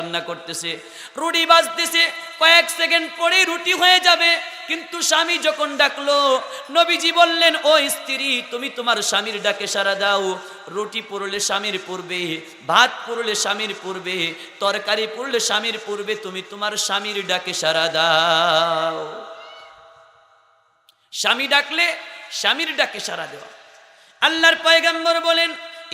রান্না করতেছে, রুটি বাজতেছে, কয়েক সেকেন্ড পরে রুটি হয়ে যাবে। কিন্তু স্বামী যখন ডাকলো, নবীজি বললেন, ও স্ত্রী, তুমি তোমার স্বামীর ডাকে সাড়া দাও। রুটি পুরলে স্বামীর পূর্বে, ভাত পুরলে স্বামীর পূর্বে, তরকারি পুরলে স্বামীর পূর্বে তুমি তোমার স্বামীর ডাকে সাড়া দাও। স্বামী ডাকলে স্বামীর ডাকে সাড়া দেওয়া। আল্লাহর পয়গম্বর বলেন,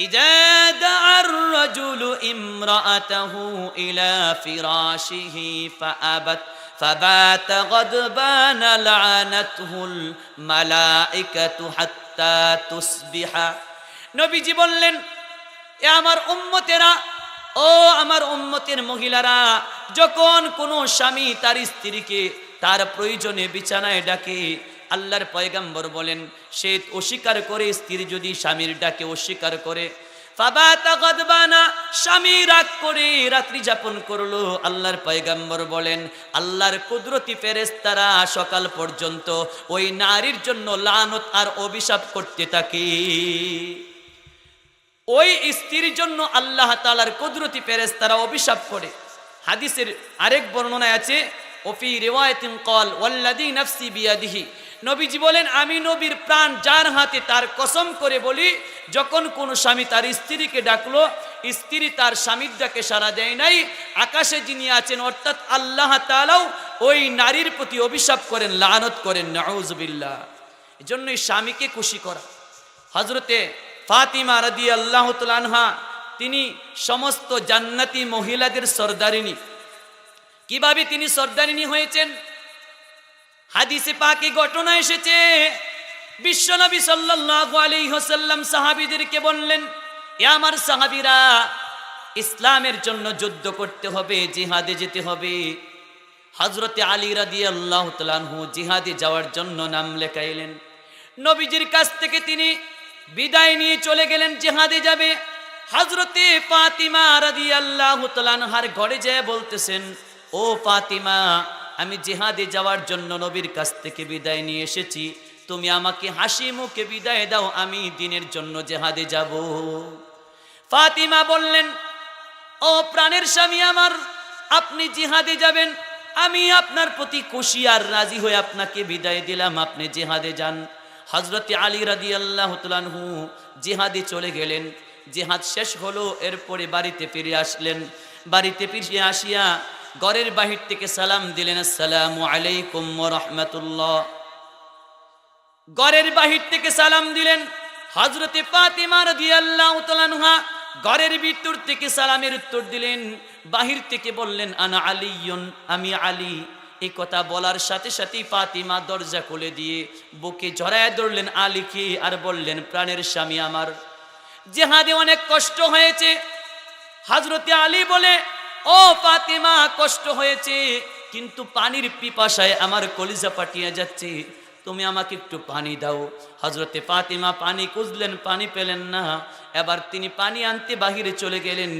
ইযা দা'আর রাজুলু ইমরাআতাহু ইলা ফিরাশিহি ফাআবাত ফাবাতা গাদবানা লা'নাতুহুল মালাইকাতু হাত্তা তুসবিহা। নবীজি বললেন, এ আমার উম্মতেরা, ও আমার উম্মতের মহিলারা, যখন কোনো স্বামী তার স্ত্রীকে তার প্রয়োজনে বিছানায় ডাকে, আল্লাহর পয়গম্বর বলেন, সে অস্বীকার করে, স্ত্রী যদি স্বামীর ডাকে অস্বীকার করে, ফাবাতা গাদবানা, স্বামী রাগ করে রাত্রি যাপন করলো, আল্লাহর পয়গম্বর বলেন, আল্লাহর কুদরতি ফেরেশতারা সকাল পর্যন্ত ওই নারীর জন্য লানত আর অভিশাপ করতে থাকে। ওই স্ত্রীর জন্য আল্লাহ তাআলার কুদরতি ফেরেশতারা অভিশাপ করে। হাদিসের আরেক বর্ণনায় আছে, ওফি রিওয়ায়াতিন ক্বাল ওয়াল্লাযী নাফসি বিয়াদিহি, নবীজি বলেন, আমি নবীর প্রাণ যার হাতে তার কসম করে বলি, যখন কোন স্বামী তার স্ত্রীকে ডাকলো, স্ত্রী তার স্বামীর ডাকে সাড়া দেয় নাই, আকাশে যিনি আছেন অর্থাৎ আল্লাহ তাআলাও ওই নারীর প্রতি অভিশাপ করেন, লানত করেন, নাউযুবিল্লাহ। এজন্যই স্বামীকে খুশি করা। হযরতে ফাতিমা রাদিয়াল্লাহু তাআলা আনহা, তিনি সমস্ত জান্নাতি মহিলাদের সরদারিনী। কিভাবে তিনি সরদারিনী হয়েছেন? হাদিসে পাকে ঘটনা এসেছে, বিশ্বনবী সাল্লাল্লাহু আলাইহি ওয়াসাল্লাম সাহাবীদেরকে বললেন, এ আমার সাহাবীরা, ইসলামের জন্য যুদ্ধ করতে হবে, জিহাদে যেতে হবে। হযরতে আলী রাদিয়াল্লাহু তাআলা আনহু জিহাদে যাওয়ার জন্য নাম লেখাইলেন। নবীজির কাছ থেকে তিনি বিদায় নিয়ে চলে গেলেন, জিহাদে যাবে। হযরতে ফাতিমা রাদিয়াল্লাহু তাআলা আনহার ঘরে যেয়ে বলতেছেন, ও ফাতিমা, আমি জিহাদে যাওয়ার জন্য নবীর কাছ থেকে বিদায় নিয়ে এসেছি, তুমি আমাকে হাসি মুখে বিদায় দাও, আমি দ্বীনের জন্য জিহাদে যাব। ফাতিমা বললেন, ও প্রাণের স্বামী আমার, আপনি জিহাদে যাবেন, আমি আপনার প্রতি খুশি আর রাজি হয়ে আপনাকে বিদায় দিলাম, আপনি জিহাদে যান। হযরতে আলী রাদিয়াল্লাহু তাআলা আনহু জিহাদে চলে গেলেন। জিহাদ শেষ হলো, এরপরে বাড়িতে ফিরে আসলেন। বাড়িতে ফিরে আসিয়া ঘরের বাহির থেকে সালাম দিলেন, আসসালামু আলাইকুম ওয়া রাহমাতুল্লাহ। ঘরের বাহির থেকে সালাম দিলেন। হযরতে ফাতিমা রাদিয়াল্লাহু তাআলা আনহা ঘরের ভিতর থেকে সালামের উত্তর দিলেন, বাহির থেকে বললেন, আনা আলিয়ুন, আমি আলী। এই কথা বলার সাথে সাথেই ফাতিমা দরজা খুলে দিয়ে বুকে জড়ায় ধরলেন আলীকে আর বললেন, প্রাণের স্বামী আমার, জিহাদে অনেক কষ্ট হয়েছে। হযরতে আলী বলে, ও ফাতিমা, কষ্ট হয়েছে, কিন্তু পানির পিপাসায় আমার কলিজা পাটিয়ে যাচ্ছে, তুমি আমাকে একটু পানি দাও। হযরতে ফাতিমা পানি খুঁজলেন, পানি পেলেন না। এবার তিনি পানি আনতে বাহিরে চলে গেলেন।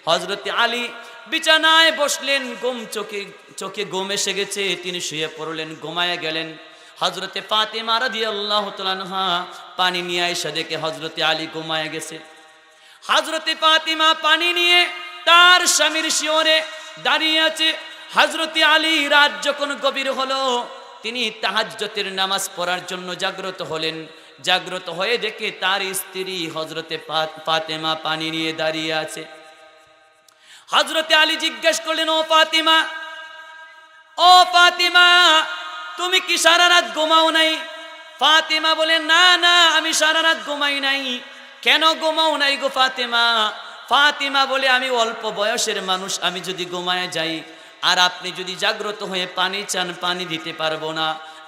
হযরতে আলী বিছানায় বসলেন, চোখে ঘুম এসে গেছে, তিনি শুয়ে পড়লেন, ঘুমায় গেলেন। হযরতে ফাতিমা রাদিয়াল্লাহু তাআলা আনহা পানি নিয়ে এসে দেখে হযরতে আলী ঘুমায় গেছে। হযরতে ফাতিমা পানি নিয়ে তার স্বামীর শিয়রে দাঁড়িয়ে আছে। হযরতে আলী রাত যখন গভীর হলো, তিনি তাহাজ্জুদের নামাজ পড়ার জন্য জাগ্রত হলেন। জাগ্রত হয়ে দেখে তার স্ত্রী হযরতে ফাতিমা পানি নিয়ে দাঁড়িয়ে আছে। হযরতে আলী জিজ্ঞেস করলেন, ও ফাতিমা, ও ফাতিমা, তুমি কি সারা রাত ঘুমাও নাই? ফাতিমা বলেন, না না, আমি সারা রাত ঘুমাই নাই। কেন ঘুমাও নাই গো ফাতিমা? ফাতিমা বলে, আমি অল্প বয়সের মানুষ, আমি যদি ঘুমায় যাই আর আপনি যদি জাগ্রত হয়ে পানি চান, পানি দিতে পারবো না,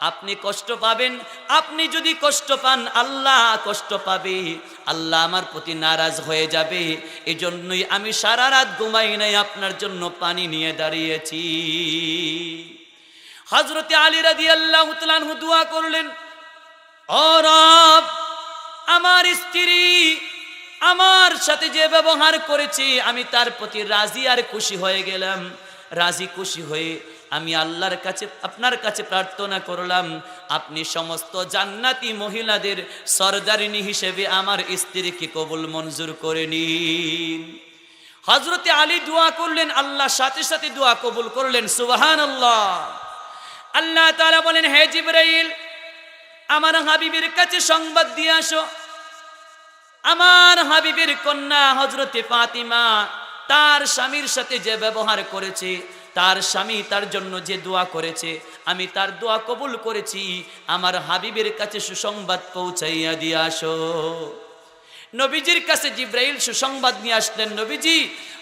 আপনি কষ্ট পাবেন। আপনি যদি কষ্ট পান, আল্লাহ কষ্ট পাবে, আল্লাহ আমার প্রতি নারাজ হয়ে যাবে। এজন্যই আমি সারা রাত ঘুমাই নাই, আপনার জন্য পানি নিয়ে দাঁড়িয়েছি। হযরতে আলী রাদিয়াল্লাহু তাআলা আনহু দোয়া করলেন, ও রব, আমার স্ত্রী আমার সাথে যে ব্যবহার করেছে, আমি তার প্রতি রাজি আর খুশি হয়ে গেলাম। রাজি খুশি হয়ে আমি আল্লাহর কাছে, আপনার কাছে প্রার্থনা করলাম, আপনি সমস্ত জান্নাতি মহিলাদের সরদারিনী হিসেবে আমার স্ত্রীকে কবুল মঞ্জুর করে নিন। হযরতে আলী দোয়া করলেন, আল্লাহ সাথে সাথে দোয়া কবুল করলেন। সুবহানাল্লাহ। আল্লাহ তাআলা বলেন, হে জিবরাইল, আমার হাবিবের কাছে সংবাদ দিয়ে আসো, আমার হাবিবের কন্যা হযরতে ফাতিমা তার স্বামীর সাথে যে ব্যবহার করেছে, তার স্বামী তার জন্য যে দোয়া করেছে, আমি তার দোয়া কবুল করেছি, আমার হাবিবের কাছে সুসংবাদ পৌঁছাইয়া দিয়ে আসো। নবীজির কাছে জিবরাইল সুসংবাদ নিয়ে আসলেন, নবীজি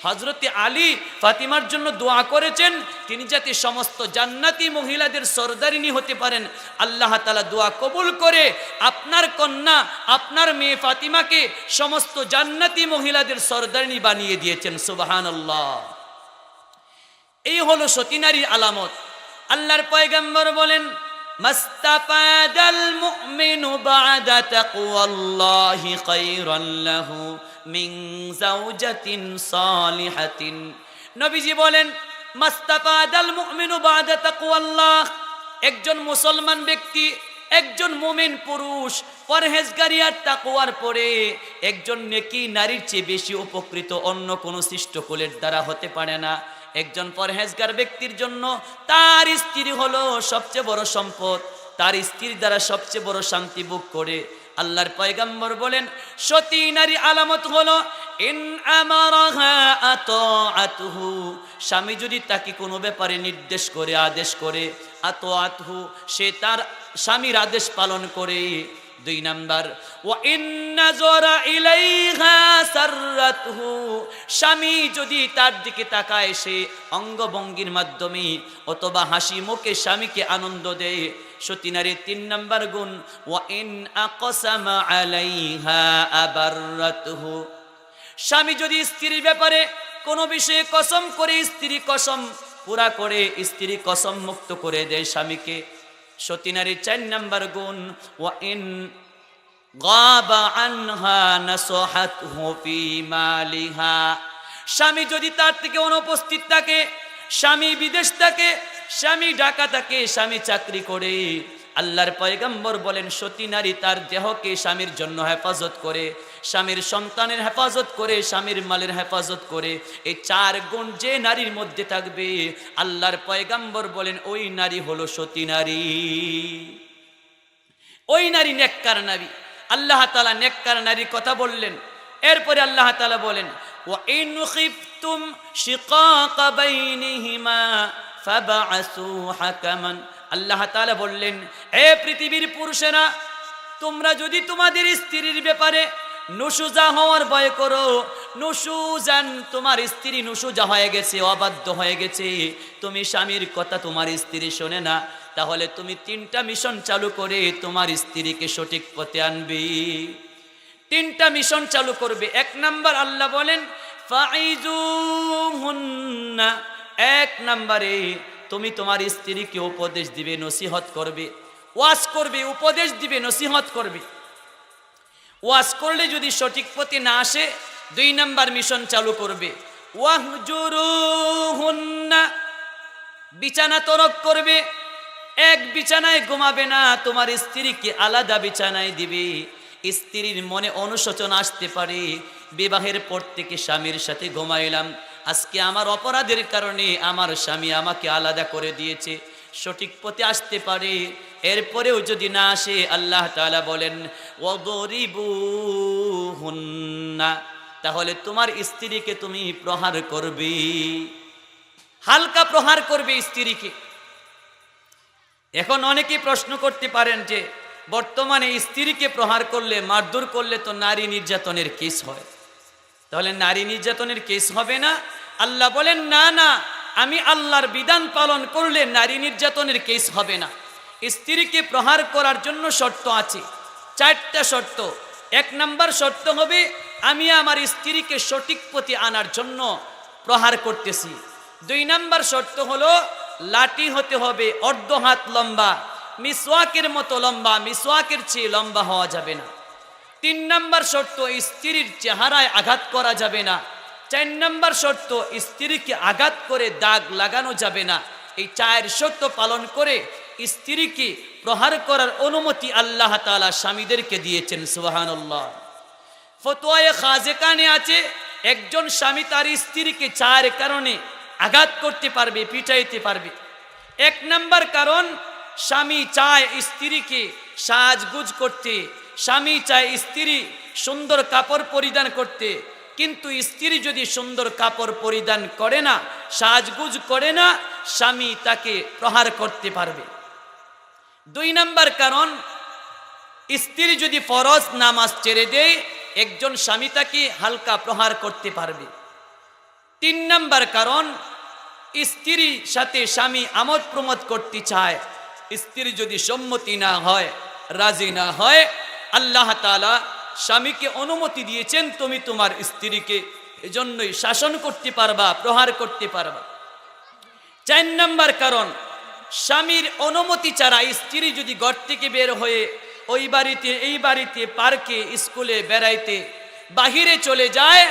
হযরতে আলী ফাতিমার জন্য দোয়া করেছেন, তিনি যাতে সমস্ত জান্নাতি মহিলাদের সরদারিনী হতে পারেন। আল্লাহ তাআলা দোয়া কবুল করে আপনার কন্যা, আপনার মেয়ে ফাতিমাকে সমস্ত জান্নাতি মহিলাদের সরদারিনী বানিয়ে দিয়েছেন। সুবহানাল্লাহ। এই হলো সতী নারীর আলামত। আল্লাহর পয়গম্বর বলেন, মাস্তাফাদাল মুমিনু বা'দা তাকওয়াল্লাহি খায়রান লাহু মিন যাওজাতিন সালিহাতিন। নবীজি বলেন, মাস্তাফাদাল মুমিনু বা'দা তাকওয়াল্লাহ, একজন মুসলমান ব্যক্তি, একজন মুমিন পুরুষ পরহেজগারি আর তাকওয়ার পরে একজন নেকি নারীর চেয়ে বেশি উপকৃত অন্য কোনো সৃষ্টকুলের দ্বারা হতে পারে না। একজন পরহেজগার ব্যক্তির জন্য তার স্ত্রী হলো সবচেয়ে বড় সম্পদ, তার স্ত্রীর দ্বারা সবচেয়ে বড় শান্তি ভোগ করে। আল্লাহর পয়গম্বর বলেন, সতী নারী আলামত হলো ইন আমারাহা আতাআতুহু, স্বামী যদি তাকে কোনো ব্যাপারে নির্দেশ করে, আদেশ করে, আতাআতুহু, সে তার স্বামীর আদেশ পালন করে। 2 নাম্বার, ওয়া ইন নাযারা ইলাইহা সাররাতুহু, স্বামী যদি তার দিকে তাকায়, সে অঙ্গভঙ্গির মাধ্যমে অথবা হাসি মুখে স্বামীকে আনন্দ দেয়। সতী নারীর 3 নাম্বার গুণ, ওয়া ইন আকসামা আলাইহা আবাররাতুহু, স্বামী যদি স্ত্রীর ব্যাপারে কোনো বিষয়ে কসম করে, স্ত্রী কসম পুরা করে, স্ত্রী কসম মুক্ত করে দেয় স্বামীকে। সতী নারীর 4 নাম্বার গুণ, ওয়া ইন গাবা আনহা নাসহাতহু ফি মালিহা, স্বামী যদি তার থেকে অনুপস্থিত থাকে, স্বামী বিদেশ থাকে, স্বামী ঢাকা থাকে, স্বামী চাকরি করে, আল্লাহর পয়গম্বর বলেন, সতী নারী তার দেহকে স্বামীর জন্য হেফাজত করে, স্বামীর সন্তানের হেফাজত করে, স্বামীর মালের হেফাজত করে। এই 4 গুণ যে নারীর মধ্যে থাকবে, আল্লাহর পয়গম্বর বলেন, ওই নারী হলো সতী নারী, ওই নারী নেককার নারী। আল্লাহ তাআলা নেককার নারীর কথা বললেন। এরপরে আল্লাহ তাআলা বলেন, ওয়া ইন খিফতুম শিকাকা বাইনিহিমা ফাবআসু হাকামান। আল্লাহ তাআলা বললেন, হে পৃথিবীর পুরুষেরা, তোমরা যদি তোমাদের স্ত্রীর ব্যাপারে নুশুজা হওয়ার ভয় করো, নুশুজান, তোমার স্ত্রী নুশুজা হয়ে গেছে, অবাধ্য হয়ে গেছে, তুমি স্বামীর কথা তোমার স্ত্রী শোনে না, তাহলে তুমি 3টা মিশন চালু করে তোমার স্ত্রীকে সঠিক পথে আনবে। 3টা মিশন চালু করবে। 1 নাম্বার, আল্লাহ বলেন, ফাইজুহুন্না, 1 নম্বরে তুমি তোমার স্ত্রীকে উপদেশ দিবে, নসিহত করবে, ওয়াজ করবে, উপদেশ দিবে, নসিহত করবে। ওয়াজ করলে যদি সঠিক পথে না আসে, 2 নাম্বার মিশন চালু করবে, ওয়াহজুরুহুন্না, বিছানা তরক করবে, এক বিছানায় ঘুমাবে না, তোমার স্ত্রীকে আলাদা বিছানায় দিবে। স্ত্রীর মনে অনুশোচনা আসতে পারে, বিবাহের পর থেকে স্বামীর সাথে ঘুমাইলাম, আজকে আমার অপরাধের কারণে আমার স্বামী আমাকে আলাদা করে দিয়েছে, সঠিক পথে আসতে পারে। এরপরেও যদি না আসে, আল্লাহ তাআলা বলেন, ওয়াদরিবুহুন্না, তাহলে তোমার স্ত্রীকে তুমি প্রহার করবে, হালকা প্রহার করবে স্ত্রীকে। এখন অনেকেই প্রশ্ন করতে পারেন যে বর্তমানে স্ত্রীকে প্রহার করলে, মারধর করলে তো নারী নির্যাতনের কেস হয়, তাহলে নারী নির্যাতনের কেস হবে না? আল্লাহ বলেন, না না, আমি আল্লাহর বিধান পালন করলে নারী নির্যাতনের কেস হবে না। স্ত্রীকে প্রহার করার জন্য শর্ত আছে, 4টা শর্ত। 1 নাম্বার শর্ত হবে, আমি আমার স্ত্রীকে সঠিক পথে আনার জন্য প্রহার করতেছি। 2 নাম্বার শর্ত হলো, লাঠি হতে হবে অর্ধ হাত লম্বা, মিসওয়াকের মতো লম্বা, মিসওয়াকের চেয়ে লম্বা হওয়া যাবে না। 3 নাম্বার শর্ত, স্ত্রীর চেহারায় আঘাত করা যাবে না। 4 নাম্বার শর্ত, স্ত্রীকে আঘাত করে দাগ লাগানো যাবে না। এই 4 শর্ত পালন করে স্ত্রীকে প্রহার করার অনুমতি আল্লাহ তাআলা স্বামীদেরকে দিয়েছেন। সুবহানাল্লাহ। ফতোয়ায়ে খাজেকানে আছে, একজন স্বামী তার স্ত্রীকে চার কারণে আঘাত করতে পারবে, পিটাইতে পারবে। এক নাম্বার কারণ, স্বামী চায় স্ত্রীকে সাজগুজ করতে, স্বামী চায় স্ত্রী সুন্দর কাপড় পরিধান করতে, কিন্তু স্ত্রী যদি সুন্দর কাপড় পরিধান করে না, সাজগুজ করে না, স্বামী তাকে প্রহার করতে পারবে। দুই নাম্বার কারণ, স্ত্রী যদি ফরজ নামাজ ছেড়ে দেয়, একজন স্বামী তাকে হালকা প্রহার করতে পারবে। তিন নাম্বার কারণ, স্ত্রীর সাথে স্বামী আমোদ প্রমোদ করতে চায়, স্ত্রী যদি সম্মতি না হয়, রাজি না হয়, আল্লাহ তাআলা স্বামীকে অনুমতি দিয়েছেন তুমি তোমার স্ত্রীকে এজন্যই শাসন করতে পারবা, প্রহার করতে পারবা। চার নাম্বার কারণ, স্বামীর অনুমতি ছাড়া স্ত্রী যদি ঘর থেকে বের হয়ে ওই বাড়িতে এই বাড়িতে, পার্কে, স্কুলে বেড়াইতে বাহিরে চলে যায়,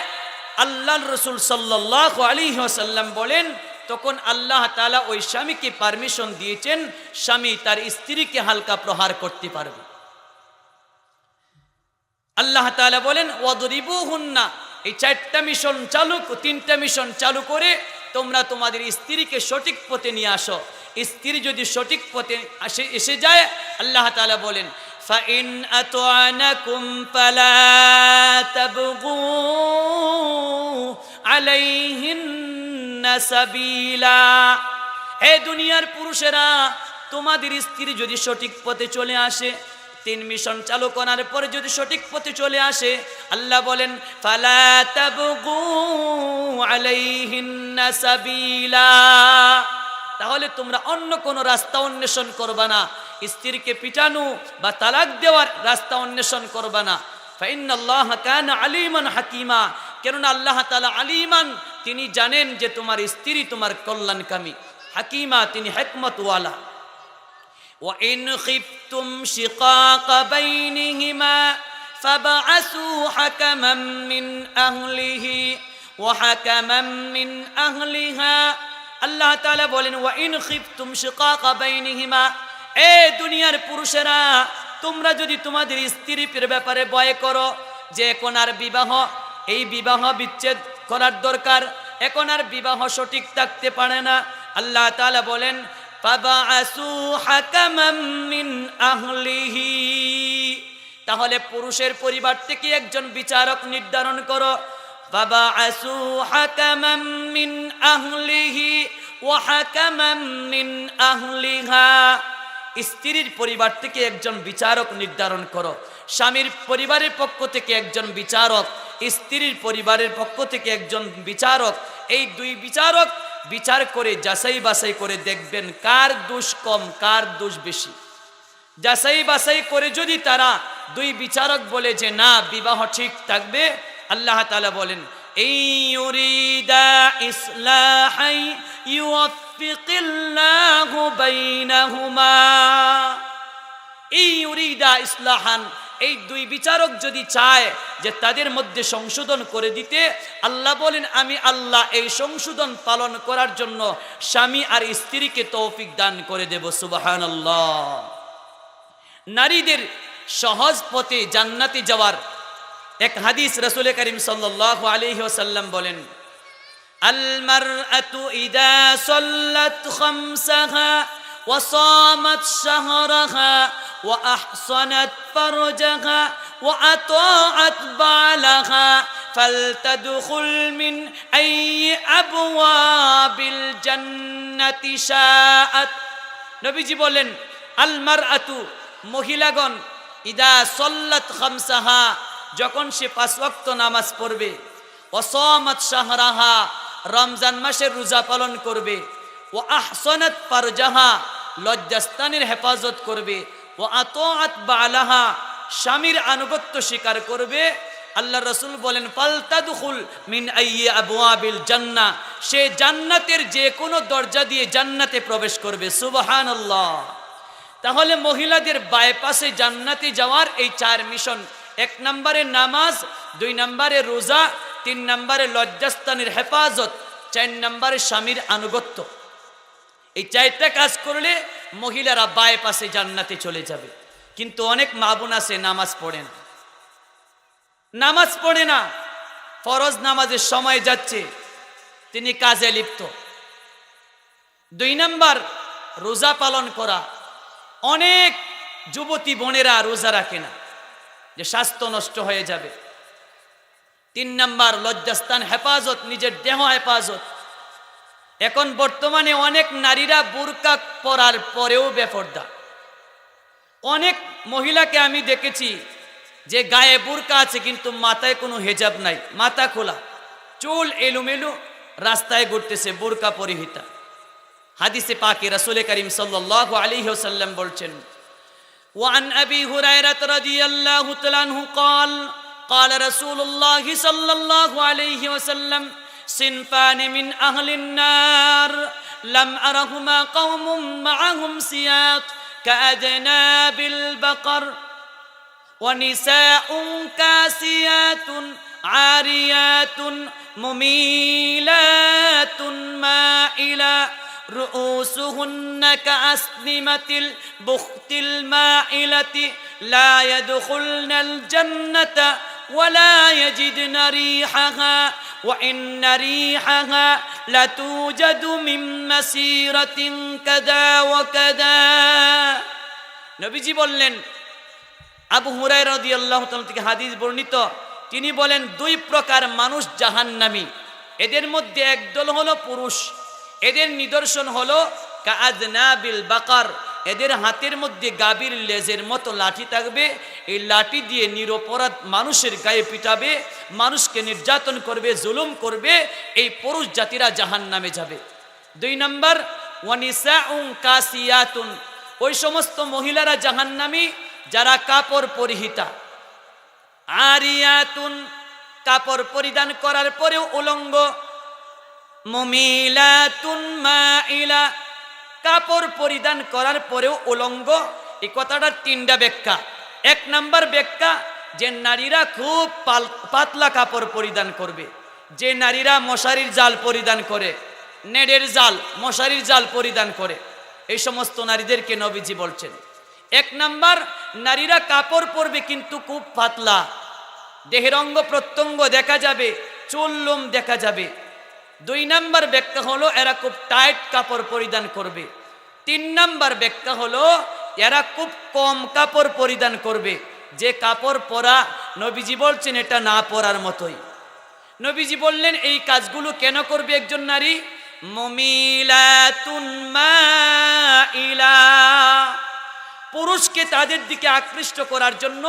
আল্লাহর রাসূল সাল্লাল্লাহু আলাইহি ওয়াসাল্লাম বলেন তখন আল্লাহ তাআলা ওই স্বামীকে পারমিশন দিয়েছেন, স্বামী তার স্ত্রীকে হালকা প্রহার করতে পারবে। আল্লাহ তাআলা বলেন ওয়াদরিবুহুন্না, এই চারটা মিশন চালু, তিনটা মিশন চালু করে তোমরা তোমাদের স্ত্রীকে সঠিক পথে নিয়ে আসো। স্ত্রী যদি সঠিক পথে এসে যায়, আল্লাহ তাআলা বলেন ফাইন আতআনাকুম ফালা তাবগু আলাইহিন্না সাবিলা। হে দুনিয়ার পুরুষেরা, তোমাদের স্ত্রী যদি সঠিক পথে চলে আসে, তিন মিশন চালু করার পরে যদি সঠিক পথে চলে আসে, আল্লাহ বলেন ফালা তাবগু আলাইহিন্না সাবিলা, তাহলে তোমরা অন্য কোন রাস্তা অন্বেষণ করবা না, স্ত্রীকে পিটানো বা তালাক দেওয়ার রাস্তা অন্বেষণ করবা না। ফাইন্নাল্লাহা কানা আলিমান হাকিমা, কেননা আল্লাহ তাআলা আলিমান, তিনি জানেন যে তোমার স্ত্রী তোমার কল্যাণকামী, হাকিমা, তিনি হিকমতওয়ালা। وَإِنْ خِفْتُمْ شِقَاقَ بَيْنِهِمَا فَابْعَثُوا حَكَمًا مِّنْ أَهْلِهِ وَحَكَمًا مِّنْ أَهْلِهَا। আল্লাহ তাআলা বলেন وَإِنْ خِفْتُمْ شِقَاقَ بَيْنِهِمَا, এ দুনিয়ার পুরুষেরা, তোমরা যদি তোমাদের স্ত্রীর ব্যাপারে ভয় করো যে এখন আর বিবাহ, এই বিবাহ বিচ্ছেদ করার দরকার, এখন আর বিবাহ সঠিক থাকতে পারে না, আল্লাহ তাআলা বলেন ফাবআসু হাকামান মিন আহলিহি, তাহলে পুরুষের পরিবার থেকে একজন বিচারক নির্ধারণ করো। ফাবআসু হাকামান মিন আহলিহি ওয়া হাকামান মিন আহলিহা, স্ত্রীর পরিবার থেকে একজন বিচারক নির্ধারণ করো, স্বামীর পরিবারের পক্ষ থেকে একজন বিচারক, স্ত্রীর পরিবারের পক্ষ থেকে একজন বিচারক। এই দুই বিচারক বিচার করে যাচাই বাছাই করে দেখবেন কার দোষ কম, কার দোষ বেশি। যাচাই বাছাই করে যদি তারা দুই বিচারক বলে যে না, বিবাহ ঠিক থাকবে, আল্লাহ তাআলা বলেন এই ইউরিদা ইসলাহাই ইউওয়াফিকিল্লাহু বাইনাহুমা, এই ইউরিদা ইসলাহান, এই দুই বিচারক যদি চায় যে তাদের মধ্যে সংশোধন করে দিতে, আল্লাহ বলেন আমি আল্লাহ এই সংশোধন পালন করার জন্য স্বামী আর স্ত্রীকে তৌফিক দান করে দেব। সুবহানাল্লাহ। নারীদের সহজ পথে জান্নাতে যাওয়ার এক হাদিস রাসূল করিম সাল্লাল্লাহু আলাইহি ওয়াসাল্লাম বলেন আল মারআতু ইযা সাল্লাত খামসাহা ওয়া সামাত শাহরাহা ওয়া আহসানাত ফারজাহা ওয়া আতাআত বালাহা ফালতাদখুল মিন আইয়ি আবওয়াবিল জান্নাতি শাআত। নবীজি বলেন আল মারআতু, মহিলাগণ, ইদা সাল্লাত খামসাহা, যখন সে 5 ওয়াক্ত নামাজ পড়বে, ওয়া সামাত শাহরাহা, রমজান মাসের রোজা পালন করবে, ওয়া আহসানাত ফারজাহা, লজ্জাস্থানের হেফাজত করবে, ওয়া আতাআত বালাহা, স্বামীর আনুগত্য স্বীকার করবে, আল্লাহ রাসূল বলেন ফালতাদখুল মিন আইয়ি আবওয়াবিল জান্নাহ, সে জান্নাতের যে কোনো দরজা দিয়ে জান্নাতে প্রবেশ করবে। সুবহানাল্লাহ। তাহলে মহিলাদের বাইপাসে জান্নাতে যাওয়ার এই 4 মিশন, 1 নম্বরে নামাজ, 2 নম্বরে রোজা, 3 নম্বরে লজ্জাস্থানের হেফাজত, 4 নম্বরে স্বামীর আনুগত্য। এই 4টা কাজ করলে মহিলারা বাইপাসে জান্নাতে চলে যাবে। কিন্তু অনেক মা বোন আছে নামাজ পড়ে না, নামাজ পড়ে না, ফরজ নামাজের সময় যাচ্ছে, তিনি কাজে লিপ্ত। 2 নাম্বার রোজা পালন করা। অনেক যুবতী বোনেরা রোজা রাখে না, যে স্বাস্থ্য নষ্ট হয়ে যাবে। 3 নাম্বার লজ্জাস্থান হেফাজত, নিজের দেহ হেফাজত। এখন বর্তমানে অনেক নারীরা বুরকা পরার পরেও বেপরদা। অনেক মহিলাকে আমি দেখেছি যে গায়ে বুরকা আছে কিন্তু মাথায় কোনো হেজাব নাই, মাথা খোলা, চুল এলোমেলো, রাস্তায় ঘুরতেছে বুরকা পরিহিতা। হাদিসে পাকে রাসূল করিম সাল্লাল্লাহু আলাইহি ওয়াসাল্লাম বলছেন, ওয়ান আবি হুরায়রা রাদিয়াল্লাহু তাআলা আনহু قال قال رسول الله صلى الله عليه وسلم صنفان من أهل النار لم أرهما قوم معهم سياط كأذناب البقر ونساء كاسيات عاريات مميلات مائلات رؤوسهن كأسنمة البخت المائلة لا يدخلن الجنة ولا يجدن ريحها وإن ريحها لتوجد من مسيرة كذا وكذا। নবীজি বললেন, আবু হুরায়রা রাদিয়াল্লাহু তাআলা থেকে হাদিস বর্ণিত, তিনি বলেন 2 প্রকার মানুষ জাহান্নামী। এদের মধ্যে একদল হলো পুরুষ, এদের নিদর্শন হলো কাআযনাবিল বাকার, এদের হাতের মধ্যে গাভীর লেজের মতো লাঠি থাকবে। এই লাঠি দিয়ে নিরপরাধ মানুষের গায়ে পিটাবে, মানুষকে নির্যাতন করবে, জুলুম করবে। এই পুরুষ জাতিরা জাহান্নামে যাবে। 2 নাম্বার ওয়ানিসাউন কাসিয়াতুন, ওই সমস্ত মহিলারা জাহান্নামী যারা কাপড় পরিহিতা। আরিয়াতুন, কাপড় পরিধান করার পরেও উলঙ্গ। মুমিলাতুন মাইলা, কাপড় পরিধান করার পরেও উলঙ্গ। এই কথাটার 3টা ব্যাখ্যা। 1 নাম্বার ব্যাখ্যা, যে নারীরা খুব পাতলা কাপড় পরিধান করবে, যে নারীরা মশারির জাল পরিধান করে, নেটের জাল, মশারির জাল পরিধান করে, এই সমস্ত নারীদেরকে নবীজি বলছেন। 1 নাম্বার, নারীরা কাপড় পরবে কিন্তু খুব পাতলা, দেহের অঙ্গ প্রত্যঙ্গ দেখা যাবে, চুল লোম দেখা যাবে। 2 নাম্বার ব্যাখ্যা হলো এরা খুব টাইট কাপড় পরিধান করবে। 3 নাম্বার ব্যাখ্যা হলো এরা খুব কম কাপড় পরিধান করবে, যে কাপড় পরা নবীজি বলছেন এটা না পরার মতোই। নবীজি বললেন এই কাজগুলো কেন করবে একজন নারী? মুমিলাতুন মাইলা, পুরুষকে তাদের দিকে আকৃষ্ট করার জন্য,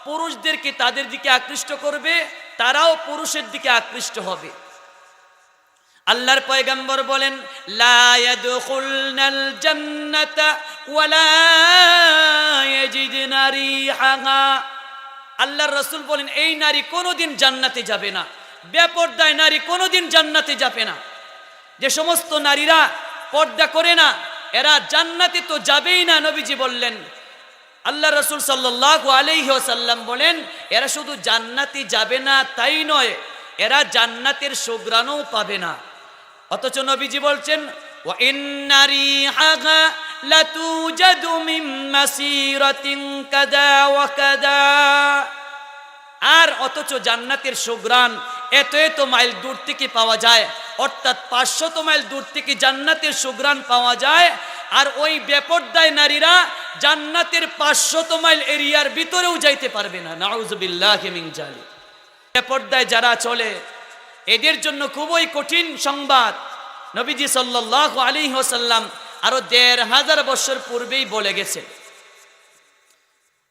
পুরুষদেরকে তাদের দিকে আকৃষ্ট করবে, তারাও পুরুষের দিকে আকৃষ্ট হবে। আল্লাহর পয়গম্বর বলেন, লা ইয়াদখুলনাল জান্নাতা ওয়ালা ইয়াজিদনা রিহাহা। আল্লাহর রাসূল বলেন এই নারী কোনোদিন জান্নাতে যাবে না, বেপরদায় নারী কোনোদিন জান্নাতে যাবে না। যে সমস্ত নারীরা পর্দা করে না এরা জান্নাতে তো যাবেই না। নবীজি বললেন, আল্লাহ রাসূল সাল্লাল্লাহু আলাইহি ওয়াসাল্লাম বলেন এরা শুধু জান্নাতে যাবে না তাই নয়, এরা জান্নাতের সুঘ্রাণও পাবে না। অথচ নবীজি বলছেন, ওয়া ইন্না রিহাহা লাতুজাদু মিন মাসিরাতিন কাযা ওয়া কাযা। আর অথচ জান্নাতের সুঘ্রাণ এত এত মাইল দূর থেকে পাওয়া যায়, অর্থাৎ 500 মাইল দূর থেকে জান্নাতের সুঘ্রাণ পাওয়া যায়। আর ওই বেপরদায় নারীরা জান্নাতের 500 মাইল এরিয়ার ভিতরেও যাইতে পারবে না। নাউযুবিল্লাহি মিন যালিক। বেপরদায় যারা চলে এদের জন্য খুবই কঠিন সংবাদ। নবীজি সাল্লাল্লাহু আলাইহি ওয়াসাল্লাম আরো 1500 বছর পূর্বেই বলে গেছেন,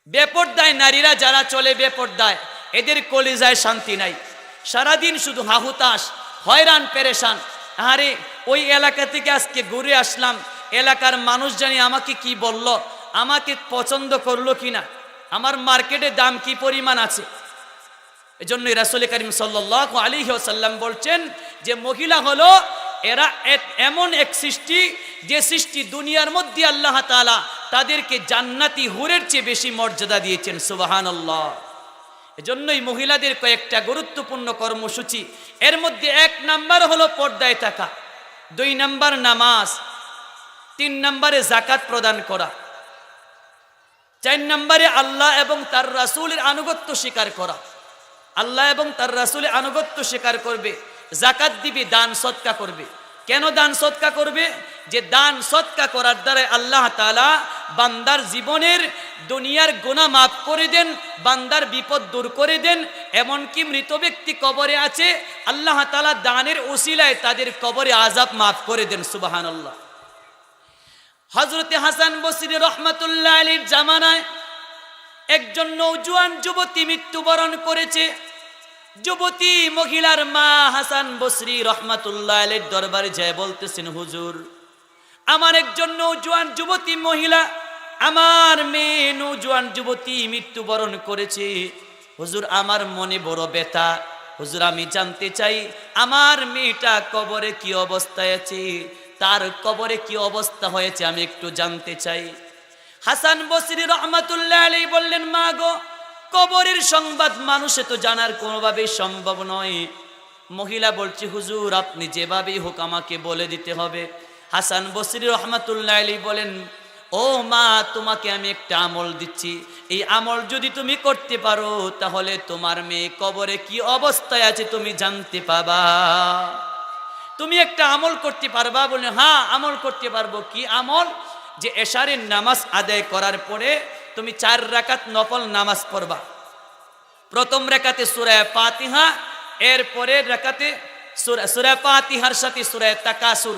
বেপরদায় নারীরা যারা চলে বেপরদায় এদের কলিজায় শান্তি নাই, সারাদিন শুধু হাহুতাশ, হয়রান পেরেশান। আরে ওই এলাকা থেকে আজকে ঘুরে আসলাম, এলাকার মানুষ জানি আমাকে কি বলল, আমাকে পছন্দ করলো কিনা, আমার মার্কেটে দাম কি পরিমাণ আছে। এজন্য রাসূল করিম সাল্লাল্লাহু আলাইহি ওয়াসাল্লাম বলছেন যে মহিলা হলো এরা এমন এক সৃষ্টি, যে সৃষ্টি দুনিয়ার মধ্যে আল্লাহ তাআলা তাদেরকে জান্নাতি হুরের চেয়ে বেশি মর্যাদা দিয়েছেন। সুবহানাল্লাহ। এজন্যই মহিলাদের কয়েকটা গুরুত্বপূর্ণ কর্মসূচি, এর মধ্যে 1 নাম্বার হলো পর্দায় থাকা, 2 নাম্বার নামাজ, 3 নাম্বারে যাকাত প্রদান করা, 4 নাম্বারে আল্লাহ এবং তার রাসূলের আনুগত্য স্বীকার করা। আল্লাহ এবং তার রাসূলের আনুগত্য স্বীকার করবে, যাকাত দিবে, দান সদকা করবে। কেন দান সদকা করবে? যে দান সদকা করার দ্বারা আল্লাহ তাআলা বান্দার জীবনের দুনিয়ার গুনাহ মাফ করে দেন, বান্দার বিপদ দূর করে দেন। এমনকি মৃত ব্যক্তি কবরে আছে, আল্লাহ তাআলা দানের উসিলায় তাদের কবরে আযাব মাফ করে দেন। সুবহানাল্লাহ। হযরতে হাসান বসরি রহমাতুল্লাহ আলাইহির জামানায় একজন নওজোয়ান যুবতী মৃত্যুবরণ করেছে। যুবতী মহিলার মা হাসান বসরি রহমাতুল্লাহ আলাইহির দরবারে যায় বলতেছেন, হুজুর, আমার একজন নওজোয়ান যুবতী মহিলা, আমার মেয়ে নওজোয়ান যুবতী মৃত্যুবরণ করেছে। হুজুর, আমার মনে বড় ব্যথা। হুজুর, আমি জানতে চাই আমার মেয়েটা কবরে কি অবস্থায় আছে, তার কবরে কি অবস্থা হয়েছে, আমি একটু জানতে চাই। হাসান বসরি রহমাতুল্লাহ আলাইহি বললেন, মা গো, কবরের সংবাদ মানুষে তো জানার কোনোভাবেই সম্ভব নয়। মহিলা বলছে, হুজুর, আপনি যেভাবেই হোক আমাকে বলে দিতে হবে। হাসান বসরি রহমাতুল্লাহ আলাইহি বলেন, ও মা, তোমাকে আমি একটা আমল দিচ্ছি, এই আমল যদি তুমি করতে পারো তাহলে তোমার মেয়ে কবরে কি অবস্থায় আছে তুমি জানতে পাবা। তুমি একটা আমল করতে পারবা? বলে, হ্যাঁ, আমল করতে পারবো। কি আমল? যে এশারের নামাজ আদায় করার পরে তুমি 4 রাকাত নফল নামাজ পড়বা। প্রথম রাকাতে সূরা ফাতিহা, এর পরের রাকাতে সূরা ফাতিহার সাথে সূরা তাকাসুর,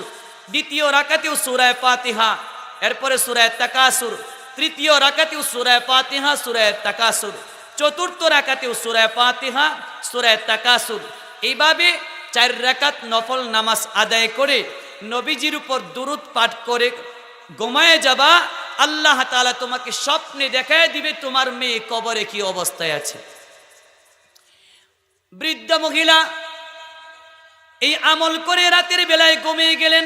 দ্বিতীয় রাকাতেও সূরা ফাতিহা, এরপরে সূরা তাকাসুর, তৃতীয় রাকাতেও সূরা ফাতিহা সূরা তাকাসুর, চতুর্থ রাকাতেও সূরা ফাতিহা সূরা তাকাসুর। এইভাবে 4 রাকাত নফল নামাজ আদায় করে নবীজির উপর দুরূদ পাঠ করে ঘুমায়ে যাবা। আল্লাহ তাআলা তোমাকে স্বপ্নে দেখায় দিবে তোমার মেয়ে কবরে কি অবস্থায় আছে। বৃদ্ধা মহিলা এই আমল করে রাতের বেলায় ঘুমিয়ে গেলেন।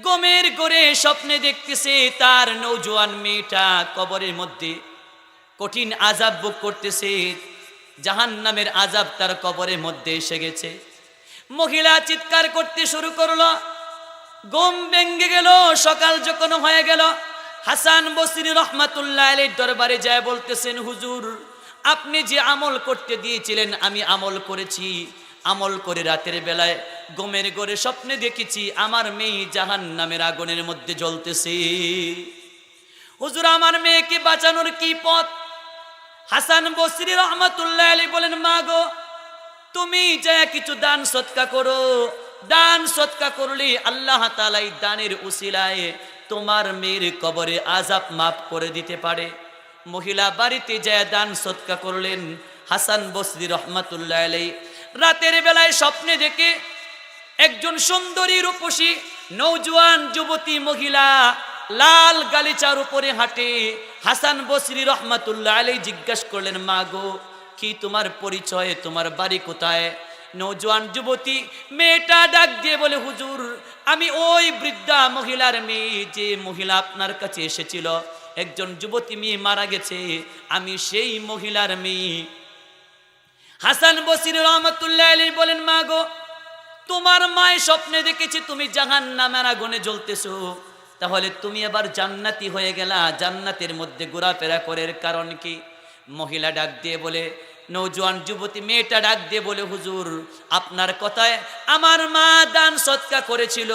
ঘুমের ঘরে স্বপ্নে দেখতেছে তার নওজোয়ান মেয়েটা কবরের মধ্যে কঠিন আযাব ভোগ করতেছে, জাহান্নামের আযাব তার কবরের মধ্যে এসে গেছে। মহিলা চিৎকার করতে শুরু করলো। ঘুম ভেঙে গেল। সকাল যখন হয়ে গেল, হাসান বসরি রহমাতুল্লাহ আলাইহির দরবারে যায় বলতেছেন, হুজুর, আপনি যে আমল করতে দিয়েছিলেন আমি আমল করেছি। আমল করে রাতের বেলায় ঘুমের ঘরে স্বপ্নে দেখেছি আমার মেয়ে জাহান্নামের আগুনের মধ্যে জ্বলতেছে। হুজুর, আমার মেয়েকে বাঁচানোর কি পথ? হাসান বসরি রহমাতুল্লাহ আলাইহি বলেন, মা গো, তুমি যা কিছু দান সদকা করো। দান সদকা করলে আল্লাহ তাআলা এই দানের উসিলায় তোমার মেয়ের কবরে আযাব মাফ করে দিতে পারে। মহিলা বাড়িতে যায় দান সদকা করলেন। হাসান বসরি রহমাতুল্লাহ আলাইহি রাতের বেলায় স্বপ্নে দেখে একজন সুন্দরী রূপসী নওজোয়ান যুবতী মহিলা লাল গালিচার উপরে হাঁটে। হাসান বসরি রহমাতুল্লাহ আলাইহি জিজ্ঞাসা করলেন, মা গো, কি তোমার পরিচয়, তোমার বাড়ি কোথায়? নওজোয়ান যুবতী মেয়েটা ডাক দিয়ে বলে, হুজুর, আমি ওই বৃদ্ধা মহিলার মেয়ে, যে মহিলা আপনার কাছে এসেছিল। একজন যুবতী মেয়ে মারা গেছে, আমি সেই মহিলার মেয়ে। হাসান বসরি রহমাতুল্লাহ আলাইহি বলেন, মা গো, তোমার মায়ের স্বপ্নে দেখেছি তুমি জাহান্নামের আগুনে জ্বলতেছো, তাহলে তুমি আবার জান্নাতি হয়ে গেলা, জান্নাতের মধ্যে ঘোরাফেরা করার কারণ কি? মহিলা ডাক দিয়ে বলে, নওজোয়ান যুবতী মেয়েটা ডাক দিয়ে বলে, হুজুর, আপনার কথায় আমার মা দান সদকা করেছিল,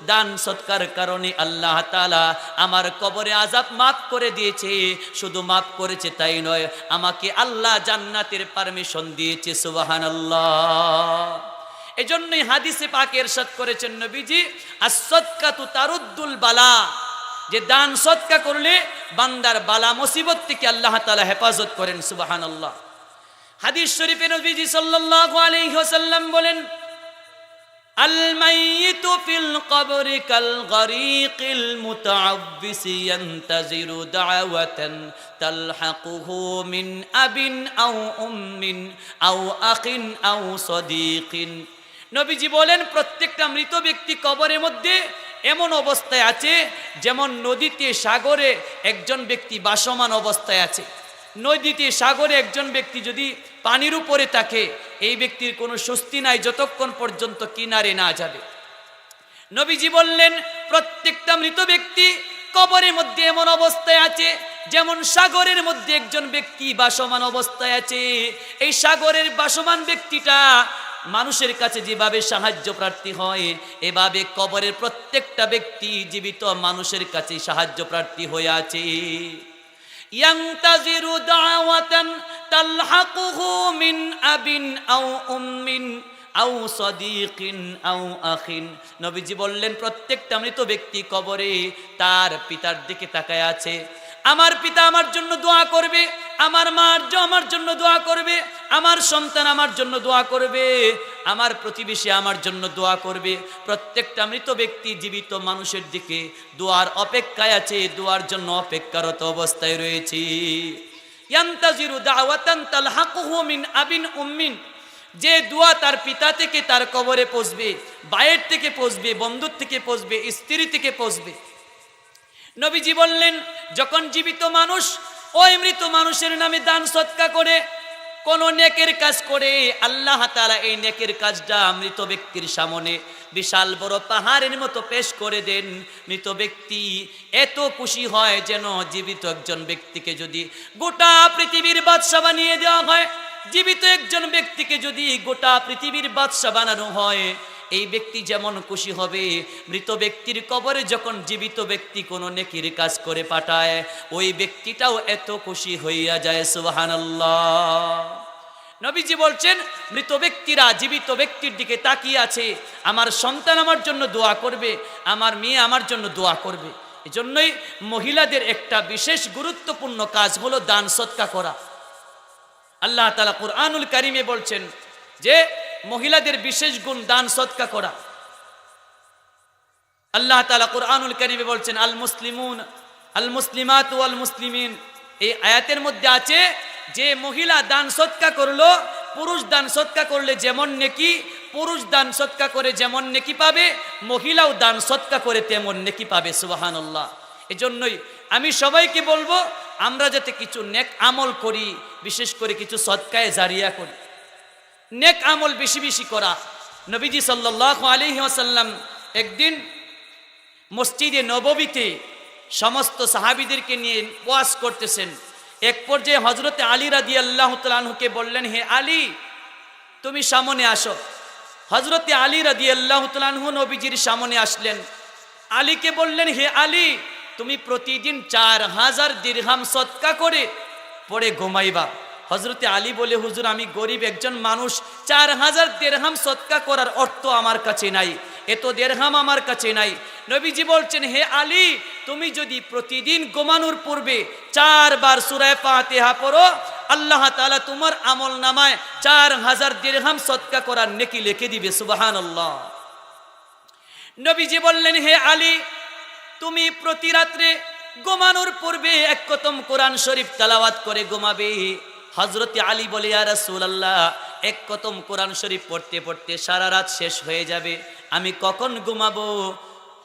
দান সদকার কারণে আল্লাহ তাআলা আমার কবরে আযাব মাফ করে দিয়েছে। শুধু মাফ করেছে তাই নয়, আমাকে আল্লাহ জান্নাতের পারমিশন দিয়েছে। সুবহানাল্লাহ। এজন্যই হাদিসে পাকে ইরশাদ করেছেন নবীজি, আস-সাদকাতু তারুদ্দুল বালা, যে দান সদকা করলে বান্দার বালা মুসিবত থেকে আল্লাহ তাআলা হেফাজত করেন। সুবহানাল্লাহ। হাদিস শরীফে নবীজি সাল্লাল্লাহু আলাইহি ওয়াসাল্লাম বলেন, আল মাইয়িতু ফিল কবরি কাল গরীকিল মুতাআব্বিসি ইয়ান্তাজিরু দাওয়াতান তালহাকুহু মিন আবিন আও উম্মিন আও আখিন আও সাদীকিন। নবীজি বলেন, প্রত্যেকটা মৃত ব্যক্তি কবরের মধ্যে এমন অবস্থায় আছে যেমন নদীতে সাগরে একজন ব্যক্তি ভাসমান অবস্থায় আছে। নদীতে সাগরে একজন ব্যক্তি যদি পানির উপরে থাকে, এই ব্যক্তির কোনো স্বস্তি নাই যতক্ষণ পর্যন্ত কিনারে না যাবে। নবীজি বললেন, প্রত্যেকটা মৃত ব্যক্তি কবরের মধ্যে এমন অবস্থায় আছে যেমন সাগরের মধ্যে একজন ব্যক্তি ভাসমান অবস্থায় আছে, এই সাগরের ভাসমান ব্যক্তিটা মানুষের কাছে যেভাবে সাহায্য প্রার্থী হয়, এভাবে কবরের প্রত্যেকটা ব্যক্তি জীবিত মানুষের কাছে সাহায্য প্রার্থী হয়ে আছে। ইয়ান্তাজিরু দাওয়াতান তালহাকুহু মিন আবিন আও উম্মিন আও সাদিকিন আও আখিন। নবীজি বললেন প্রত্যেকটা মৃত ব্যক্তি কবরে তার পিতার দিকে তাকায় আছে। আমার পিতা আমার জন্য দোয়া করবে, আমার মা আমার জন্য দোয়া করবে, আমার সন্তান আমার জন্য দোয়া করবে, আমার প্রতিবেশী আমার জন্য দোয়া করবে। প্রত্যেকটা মৃত ব্যক্তি জীবিত মানুষের দিকে দোয়ার অপেক্ষায় আছে, দোয়ার জন্য অপেক্ষারত অবস্থায় রয়েছে। ইয়ান্তাজিরু দাওয়াতান তালহাকুহু মিন আবিন উম্মিন, যে দোয়া তার পিতা থেকে তার কবরে পৌঁছবে, ভাইয়ের থেকে পৌঁছবে, বন্ধুর থেকে পৌঁছবে, স্ত্রী থেকে পৌঁছবে। নবীজি বললেন যখন জীবিত মানুষ ওই মৃত মানুষের নামে দান সদকা করে, কোন নেকের কাজ করে, আল্লাহ তাআলা এই নেকের কাজটা মৃত ব্যক্তির সামনে বিশাল বড় পাহাড়ের মতো পেশ করে দেন। মৃত ব্যক্তি এত খুশি হয় যেন জীবিত একজন ব্যক্তিকে যদি গোটা পৃথিবীর বাদশা বানিয়ে দেওয়া হয়, জীবিত একজন ব্যক্তিকে যদি গোটা পৃথিবীর বাদশা বানানো হয়, এই ব্যক্তি যেমন খুশি হবে, মৃত ব্যক্তির কবরে যখন জীবিত ব্যক্তি কোনো নেকির কাজ করে পাঠায়, ওই ব্যক্তিটাও এত খুশি হইয়া যায়। সুবহানাল্লাহ। নবীজি বলছেন মৃত ব্যক্তিরা জীবিত ব্যক্তির দিকে তাকিয়ে আছে, আমার সন্তান আমার জন্য দোয়া করবে, আমার মেয়ে আমার জন্য দোয়া করবে। এজন্যই মহিলাদের একটা বিশেষ গুরুত্বপূর্ণ কাজ হলো দান সদকা করা। আল্লাহ তাআলা কুরআনুল কারীমে বলছেন যে মহিলাদের বিশেষ গুণ দান সদকা করা। আল্লাহ তাআলা কুরআনুল কারীমে বলছেন আল মুসলিমুন আল মুসলিমাতু ওয়াল মুসলিমিন। এই আয়াতের মধ্যে আছে যে মহিলা দান সদকা করলো, পুরুষ দান সদকা করলে যেমন নেকি, পুরুষ দান সদকা করে যেমন নেকি পাবে, মহিলাও দান সদকা করে তেমন নেকি পাবে। সুবহানাল্লাহ। এজন্যই আমি সবাইকে বলবো আমরা যাতে কিছু নেক আমল করি, বিশেষ করে কিছু সদকায়ে জারিয়া করি, নেক আমল বেশি বেশি করা। নবীজি সাল্লাল্লাহু আলাইহি ওয়াসাল্লাম একদিন মসজিদে নববীতে সমস্ত সাহাবীদেরকে নিয়ে ওয়াজ করতেছেন। এক পর্যায়ে হযরতে আলী রাদিয়াল্লাহু তাআলা আনহুকে বললেন, হে আলী তুমি সামনে আসো। হযরতে আলী রাদিয়াল্লাহু তাআলা আনহু নবীজির সামনে আসলেন। আলীকে বললেন, হে আলী তুমি প্রতিদিন 4000 দিরহাম সদকা করে পরে ঘুমাইবা। হযরতে আলী বলে, হুজুর আমি গরিব একজন মানুষ, 4000 দিরহাম সদকা করার অর্থ আমার কাছে নাই, এত দিরহাম আমার কাছে নাই। নবীজি বলছেন, হে আলী তুমি যদি প্রতিদিন ঘুমানোর পূর্বে 4 বার সূরা ফাতিহা পড়ো, আল্লাহ তাআলা তোমার আমল নামায় 4000 দিরহাম সদকা করার নেকি লিখে দিবে। সুবহানাল্লাহ। নবীজি বললেন, হে আলী তুমি প্রতি রাত্রে ঘুমানোর পূর্বে এক খতম কোরআন শরীফ তেলাওয়াত করে ঘুমাবে। হযরতে আলী বলে, ইয়া রাসূলুল্লাহ এক খতম কোরআন শরীফ পড়তে পড়তে সারা রাত শেষ হয়ে যাবে, আমি কখন ঘুমাবো?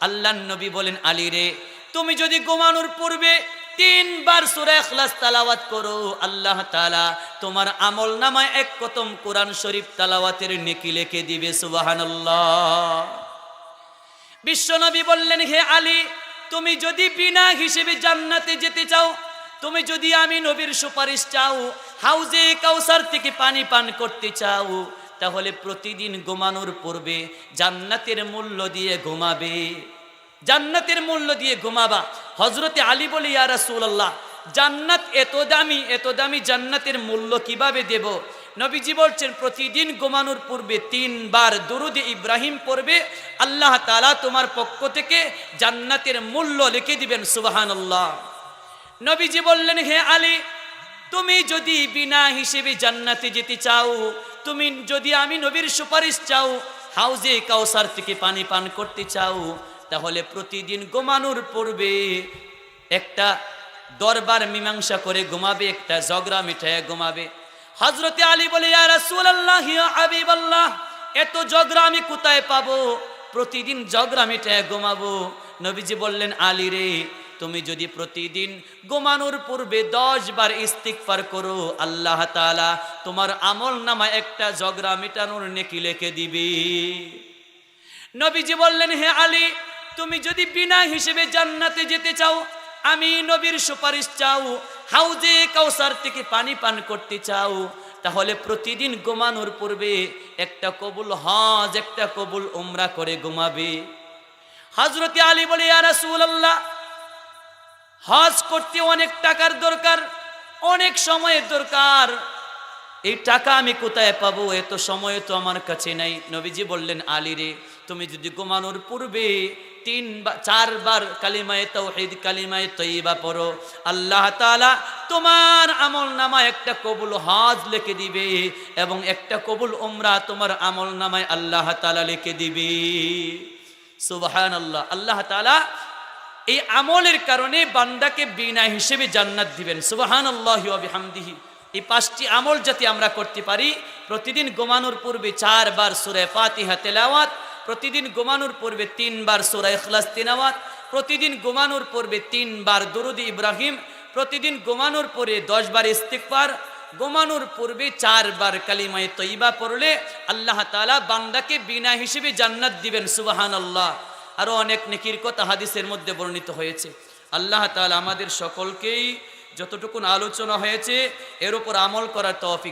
আল্লাহর নবী বলেন, আলী রে তুমি যদি ঘুমানোর পূর্বে 3 বার সূরা ইখলাস তেলাওয়াত করো, আল্লাহ তাআলা তোমার আমল নামায় এক খতম কোরআন শরীফ তেলাওয়াতের নেকি লিখে দিবে। সুবহানাল্লাহ। বিশ্বনবী বললেন, হে আলী তুমি যদি বিনা হিসেবে জান্নাতে যেতে চাও, তুমি যদি আমি নবীর সুপারিশ চাও, হাউজে কাউসার থেকে পানি পান করতে চাও, তাহলে প্রতিদিন ঘুমানোর পূর্বে জান্নাতের মূল্য দিয়ে ঘুমাবে, জান্নাতের মূল্য দিয়ে ঘুমাবা। হযরতে আলী বলে, ইয়া রাসূলুল্লাহ জান্নাত এত দামি জান্নাতের মূল্য কিভাবে দেব? নবীজি বলছেন প্রতিদিন ঘুমানোর পূর্বে 3 বার দুরূদে ইব্রাহিম পড়বে, আল্লাহ তাআলা তোমার পক্ষ থেকে জান্নাতের মূল্য লিখে দিবেন। সুবহানাল্লাহ। নবীজি বললেন, হে আলী তুমি যদি বিনা হিসেবে জান্নাতে যেতে চাও, তুমি যদি আমি নবীর সুপারিশ চাও, হাউজে কাউসার থেকে পানি পান করতে চাও, তাহলে প্রতিদিন ঘুমানোর পূর্বে একটা দরবার মীমাংসা করে ঘুমাবে, একটা ঝগড়া মিটায়ে ঘুমাবে। হযরতে আলী বলে, ইয়া রাসূলুল্লাহ ইয়া হাবিবাল্লাহ এত ঝগড়া আমি কোথায় পাবো? প্রতিদিন ঝগড়া মিটায়ে ঘুমাবো। নবীজি বললেন, আলী রে তুমি যদি প্রতিদিন ঘুমানোর পূর্বে 10 বার ইস্তিগফার করো, আল্লাহ তাআলা তোমার আমল নামায় একটা ঝগড়া মিটানোর নেকি লিখে দিবে। নবীজি বললেন, হে আলী তুমি যদি বিনা হিসেবে জান্নাতে যেতে চাও, আমি নবীর সুপারিশ চাও, হাউজে কাউসার থেকে পানি পান করতে চাও, তাহলে প্রতিদিন ঘুমানোর পূর্বে একটা কবুল হজ একটা কবুল উমরা করে ঘুমাবে। হযরত আলী বলে, ইয়া রাসূলুল্লাহ, হজ করতে অনেক টাকার দরকার, অনেক সময়ের দরকার, এই টাকা আমি কোথায় পাবো? এত সময় তো আমার কাছে নাই। নবীজি বললেন, আলী রে, তুমি যদি ঘুমানোর পূর্বে 4বার কালিমায়ে তাওহীদ কালিমায়ে তয়্যিবা পড়ো, আল্লাহ তাআলা তোমার আমল নামায় একটা কবুল হজ লিখে দিবে এবং একটা কবুল উমরা তোমার আমল নামায় আল্লাহ তাআলা লিখে দিবে। সুবহানাল্লাহ। আল্লাহ তাআলা এই আমলের কারণে বান্দাকে বিনা হিসেবে জান্নাত দিবেন। সুবহানাল্লাহি ওয়া বিহামদিহি। এই 5টি আমল যাতে আমরা করতে পারি, প্রতিদিন ঘুমানোর পূর্বে 4বার সূরা ফাতিহা তেলাওয়াত, প্রতিদিন ঘুমানোর পূর্বে 3বার সূরা ইখলাস তেলাওয়াত, প্রতিদিন ঘুমানোর পূর্বে 3বার দরুদ ইব্রাহিম, প্রতিদিন ঘুমানোর পরে 10বার ইস্তিগফার, ঘুমানোর পূর্বে 4বার কালিমায়ে তয়্যিবা পড়লে আল্লাহ তাআলা বান্দাকে বিনা হিসেবে জান্নাত দিবেন। সুবহানাল্লাহ। আরো অনেক নেকির কথা হাদিসের মধ্যে বর্ণিত হয়েছে। আল্লাহ তাআলা আমাদের সকলকেই যতটুকু আলোচনা হয়েছে এর উপর আমল করার তৌফিক